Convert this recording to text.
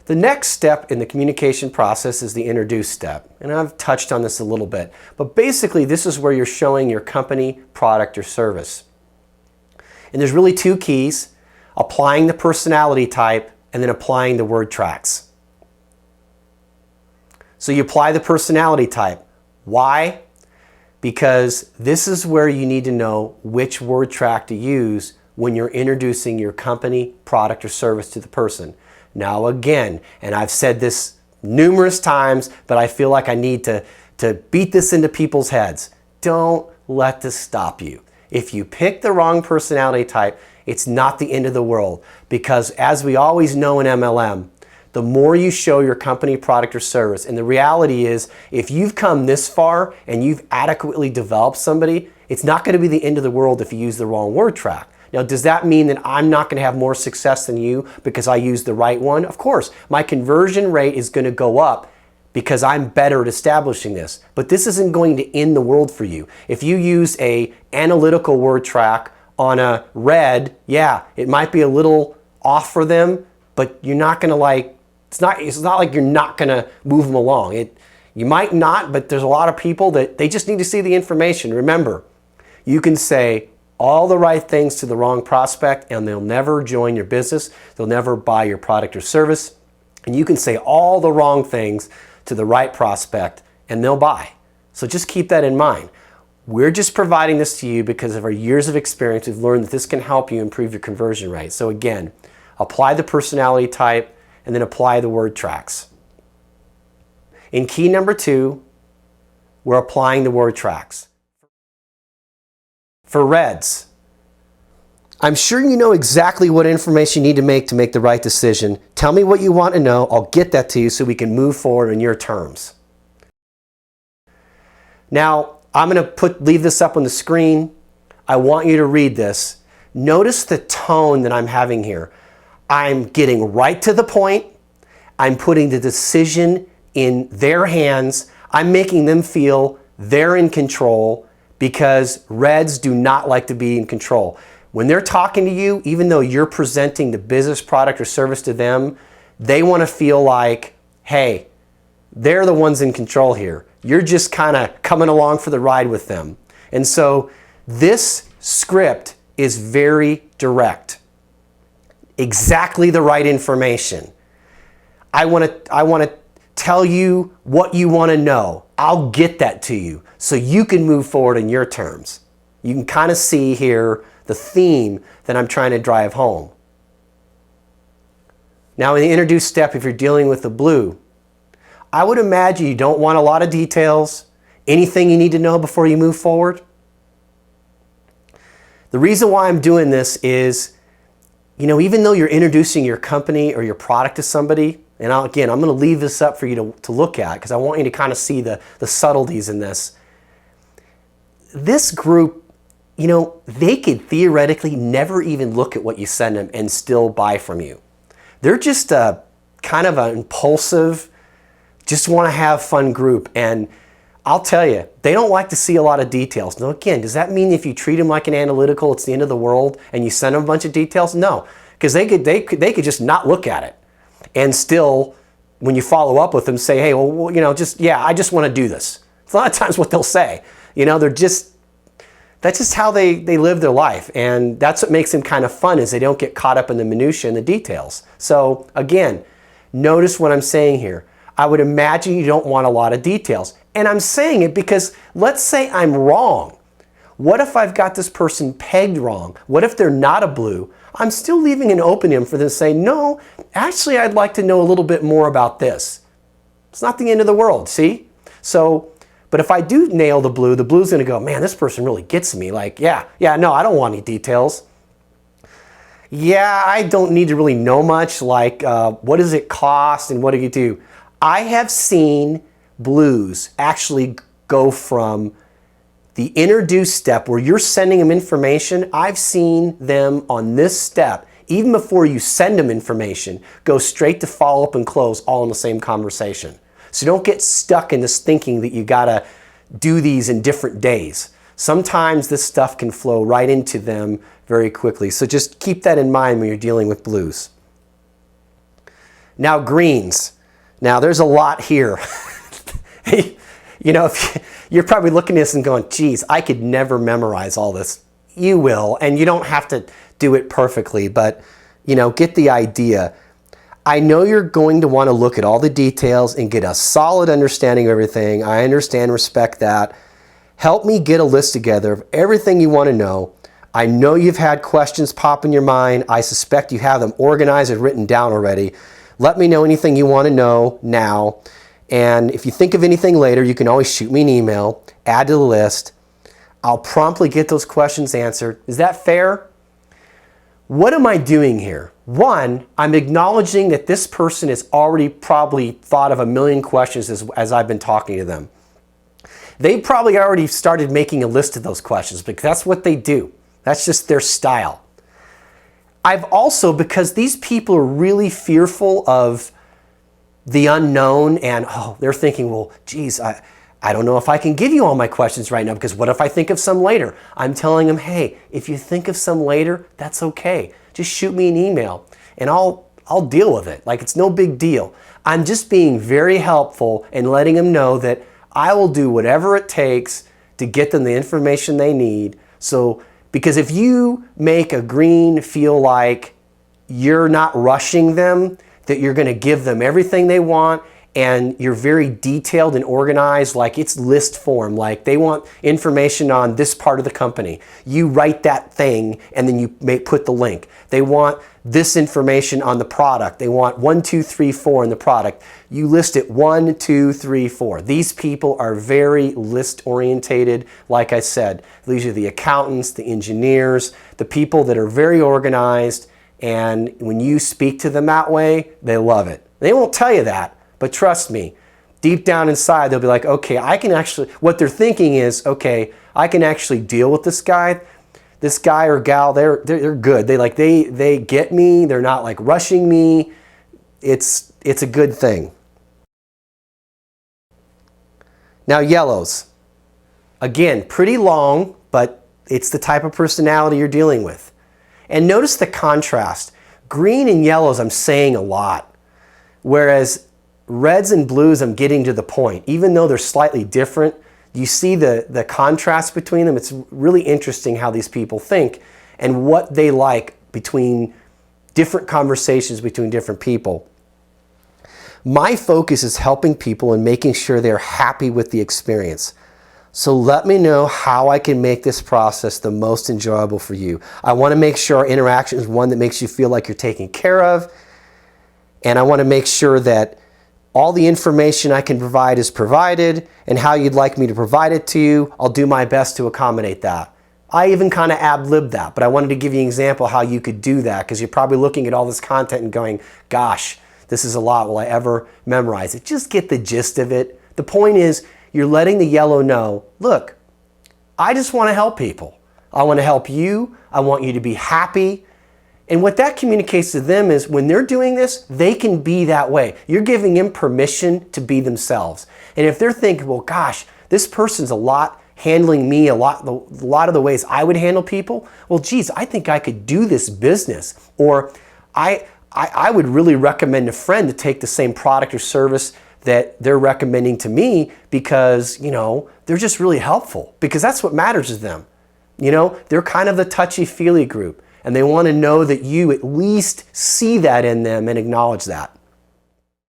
The next step in the communication process is the introduce step. And I've touched on this a little bit. But basically, this is where you're showing your company, product, or service. And there's really two keys: applying the personality type and then applying the word tracks. So you apply the personality type. Why? Because this is where you need to know which word track to use when you're introducing your company, product, or service to the person. Now again, and I've said this numerous times, but I feel like I need to beat this into people's heads. Don't let this stop you. If you pick the wrong personality type, it's not the end of the world, because as we always know in MLM, the more you show your company, product, or service, and the reality is, if you've come this far and you've adequately developed somebody, it's not going to be the end of the world if you use the wrong word track. Now, does that mean that I'm not going to have more success than you because I used the right one? Of course, my conversion rate is going to go up because I'm better at establishing this. But this isn't going to end the world for you. If you use an analytical word track on a red, yeah, it might be a little off for them, but you're not going to it's not like you're not going to move them along. You might not, but there's a lot of people that they just need to see the information. Remember, you can say all the right things to the wrong prospect and they'll never join your business. They'll never buy your product or service. And you can say all the wrong things to the right prospect and they'll buy. So just keep that in mind. We're just providing this to you because of our years of experience. We've learned that this can help you improve your conversion rate. So again, apply the personality type and then apply the word tracks. In key number 2, we're applying the word tracks. For reds, I'm sure you know exactly what information you need to make the right decision. Tell me what you want to know. I'll get that to you so we can move forward on your terms. Now, I'm going to leave this up on the screen. I want you to read this. Notice the tone that I'm having here. I'm getting right to the point. I'm putting the decision in their hands. I'm making them feel they're in control, because reds do not like to be in control. When they're talking to you, even though you're presenting the business, product, or service to them, they want to feel like, hey, they're the ones in control here. You're just kind of coming along for the ride with them. And so this script is very direct. Exactly the right information. I want to tell you what you want to know. I'll get that to you so you can move forward in your terms. You can kind of see here the theme that I'm trying to drive home. Now, in the introduce step, if you're dealing with the blue, I would imagine you don't want a lot of details, anything you need to know before you move forward. The reason why I'm doing this is, even though you're introducing your company or your product to somebody, and I'm going to leave this up for you to look at because I want you to kind of see the subtleties in this. This group, they could theoretically never even look at what you send them and still buy from you. They're just a kind of an impulsive, just want to have fun group. And I'll tell you, they don't like to see a lot of details. Now again, does that mean if you treat them like an analytical, it's the end of the world and you send them a bunch of details? No, because they could just not look at it. And still, when you follow up with them, say, hey, well, I just want to do this. It's a lot of times what they'll say. That's just how they live their life. And that's what makes them kind of fun, is they don't get caught up in the minutia and the details. So again, notice what I'm saying here. I would imagine you don't want a lot of details. And I'm saying it because let's say I'm wrong. What if I've got this person pegged wrong? What if they're not a blue? I'm still leaving an opening for them to say, no, actually I'd like to know a little bit more about this. It's not the end of the world, see? So, but if I do nail the blue's going to go, man, this person really gets me. Like, no, I don't want any details. Yeah, I don't need to really know much, like what does it cost and what do you do? I have seen blues actually go from the introduce step where you're sending them information. I've seen them on this step, even before you send them information, go straight to follow up and close all in the same conversation. So don't get stuck in this thinking that you gotta do these in different days. Sometimes this stuff can flow right into them very quickly. So just keep that in mind when you're dealing with blues. Now greens. Now there's a lot here. You know, you're probably looking at this and going, geez, I could never memorize all this. You will, and you don't have to do it perfectly, but you know, get the idea. I know you're going to want to look at all the details and get a solid understanding of everything. I understand, respect that. Help me get a list together of everything you want to know. I know you've had questions pop in your mind. I suspect you have them organized and written down already. Let me know anything you want to know now. And if you think of anything later, you can always shoot me an email, add to the list. I'll promptly get those questions answered. Is that fair? What am I doing here? One, I'm acknowledging that this person has already probably thought of a million questions as I've been talking to them. They probably already started making a list of those questions because that's what they do. That's just their style. I've also, because these people are really fearful of the unknown and they're thinking, well, geez, I don't know if I can give you all my questions right now because what if I think of some later? I'm telling them, hey, if you think of some later, that's okay. Just shoot me an email and I'll deal with it. Like, it's no big deal. I'm just being very helpful and letting them know that I will do whatever it takes to get them the information they need. So, because if you make a green feel like you're not rushing them, that you're going to give them everything they want, and you're very detailed and organized, like it's list form, like they want information on this part of the company. You write that thing and then you put the link. They want this information on the product. They want 1, 2, 3, 4 in the product. You list it 1, 2, 3, 4. These people are very list orientated. Like I said, these are the accountants, the engineers, the people that are very organized. And when you speak to them that way, they love it. They won't tell you that. But trust me, deep down inside, they'll be like, okay, I can actually, what they're thinking is, okay, I can actually deal with this guy or gal, they're good. They get me. They're not like rushing me. It's a good thing. Now yellows. Again, pretty long, but it's the type of personality you're dealing with. And notice the contrast. Green and yellows, I'm saying a lot. Whereas reds and blues, I'm getting to the point. Even though they're slightly different, you see the contrast between them. It's really interesting how these people think and what they like between different conversations between different people. My focus is helping people and making sure they're happy with the experience. So let me know how I can make this process the most enjoyable for you. I want to make sure our interaction is one that makes you feel like you're taken care of. And I want to make sure that all the information I can provide is provided, and how you'd like me to provide it to you, I'll do my best to accommodate that. I even kind of ad-libbed that, but I wanted to give you an example how you could do that, because you're probably looking at all this content and going, gosh, this is a lot. Will I ever memorize it? Just get the gist of it. The point is, you're letting the yellow know, look, I just want to help people. I want to help you. I want you to be happy. And what that communicates to them is when they're doing this, they can be that way. You're giving them permission to be themselves. And if they're thinking, well, gosh, this person's handling me a lot of the ways I would handle people. Well, geez, I think I could do this business. Or I would really recommend a friend to take the same product or service that they're recommending to me because, you know, they're just really helpful, because that's what matters to them. You know, they're kind of the touchy-feely group. And they want to know that you at least see that in them and acknowledge that.